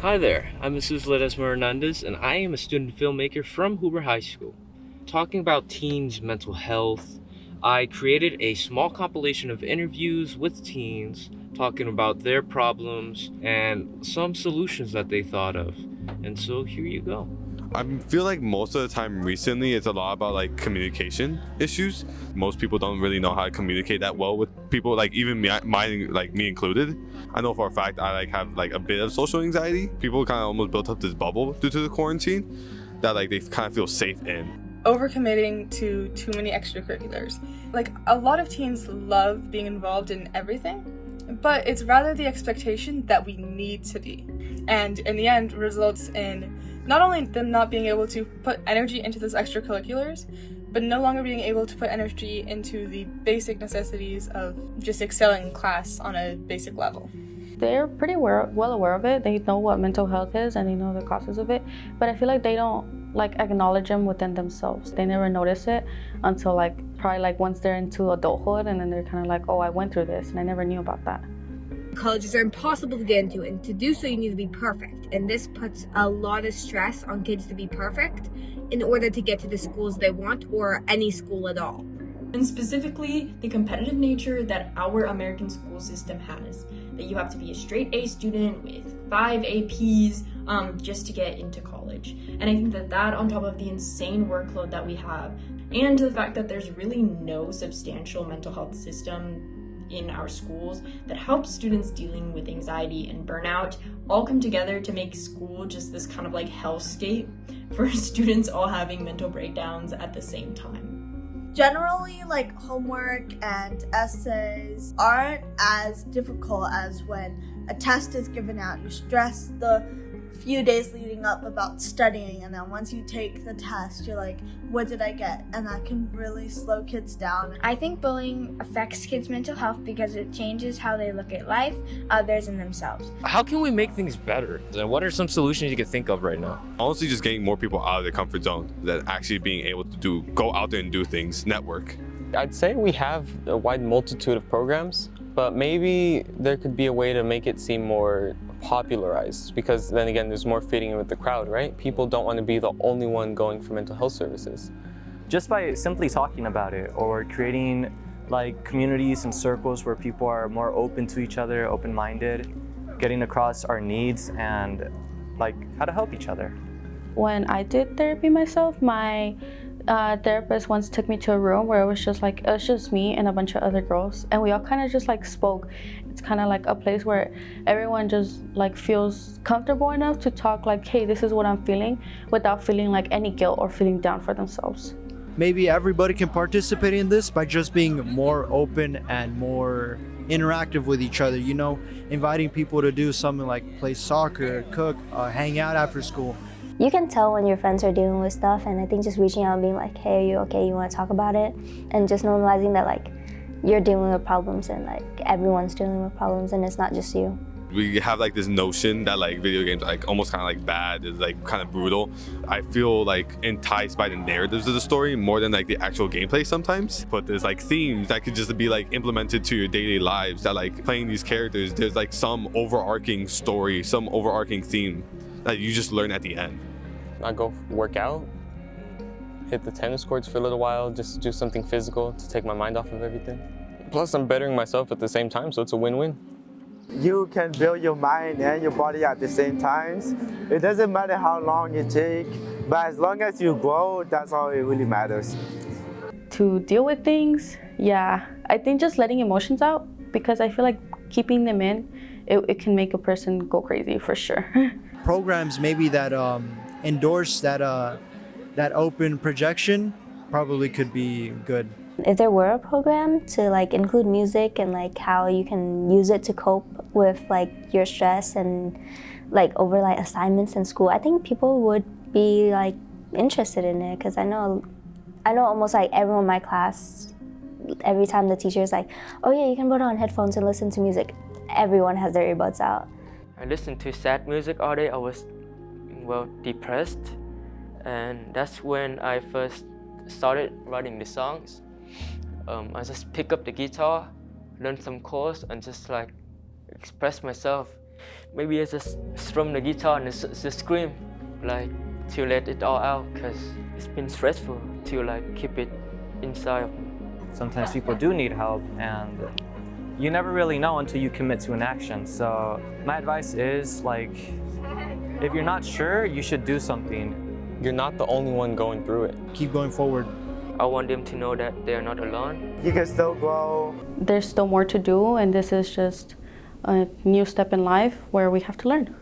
Hi there, I'm Mrs. Ledezma Hernandez, and I am a student filmmaker from Hoover High School. Talking about teens' mental health, I created a small compilation of interviews with teens talking about their problems and some solutions that they thought of. And so here you go. I feel like most of the time recently it's a lot about like communication issues. Most people don't really know how to communicate that well with people, like even me included. I know for a fact I have a bit of social anxiety. People kind of almost built up this bubble due to the quarantine that they kind of feel safe in. Overcommitting to too many extracurriculars. A lot of teens love being involved in everything, but it's rather the expectation that we need to be. And in the end results in not only them not being able to put energy into those extracurriculars, but no longer being able to put energy into the basic necessities of just excelling in class on a basic level. They're pretty well aware of it. They know what mental health is and they know the causes of it, but I feel like they don't acknowledge them within themselves. They never notice it until probably once they're into adulthood, and then they're kind of oh, I went through this and I never knew about that. Colleges are impossible to get into, and to do so you need to be perfect, and this puts a lot of stress on kids to be perfect in order to get to the schools they want, or any school at all. And specifically the competitive nature that our American school system has, that you have to be a straight A student with 5 APs just to get into college. And I think that on top of the insane workload that we have, and the fact that there's really no substantial mental health system in our schools that helps students dealing with anxiety and burnout, all come together to make school just this kind of hellscape for students all having mental breakdowns at the same time. Generally, homework and essays aren't as difficult as when a test is given out. You stress the few days leading up about studying, and then once you take the test, you're like, what did I get? And that can really slow kids down. I think bullying affects kids' mental health because it changes how they look at life, others, and themselves. How can we make things better? And what are some solutions you can think of right now? Honestly, just getting more people out of their comfort zone, that actually being able to go out there and do things, network. I'd say we have a wide multitude of programs, but maybe there could be a way to make it seem more popularized, because then again, there's more fitting in with the crowd, right? People don't want to be the only one going for mental health services. Just by simply talking about it, or creating communities and circles where people are more open to each other, open-minded, getting across our needs and how to help each other. When I did therapy myself, my therapist once took me to a room where it was just me and a bunch of other girls, and we all kind of just spoke. It's kind of a place where everyone just feels comfortable enough to talk hey, this is what I'm feeling, without feeling any guilt or feeling down for themselves. Maybe everybody can participate in this by just being more open and more interactive with each other, inviting people to do something like play soccer, cook, hang out after school. You can tell when your friends are dealing with stuff, and I think just reaching out and being hey, are you okay, you want to talk about it? And just normalizing that you're dealing with problems, and everyone's dealing with problems, and it's not just you. We have this notion that video games are almost kind of bad, is kind of brutal. I feel enticed by the narratives of the story more than the actual gameplay sometimes. But there's themes that could just be implemented to your daily lives, that playing these characters, there's some overarching story, some overarching theme that you just learn at the end. I go work out, hit the tennis courts for a little while, just do something physical to take my mind off of everything. Plus, I'm bettering myself at the same time, so it's a win-win. You can build your mind and your body at the same time. It doesn't matter how long it takes, but as long as you grow, that's all it really matters. To deal with things, I think just letting emotions out, because I feel keeping them in, it can make a person go crazy for sure. Programs maybe that endorse that open projection probably could be good. If there were a program to include music and how you can use it to cope with your stress and over assignments in school, I think people would be interested in it, because I know almost everyone in my class, every time the teacher is oh yeah, you can put on headphones and listen to music, everyone has their earbuds out. I listened to sad music all day. I was depressed, and that's when I first started writing the songs. I just pick up the guitar, learn some chords, and just express myself Maybe I just strum the guitar and just scream, like to let it all out, because it's been stressful to like keep it inside of me. Sometimes people do need help, and you never really know until you commit to an action. So my advice is, like, if you're not sure, you should do something. You're not the only one going through it. Keep going forward. I want them to know that they're not alone. You can still grow. There's still more to do, and this is just a new step in life where we have to learn.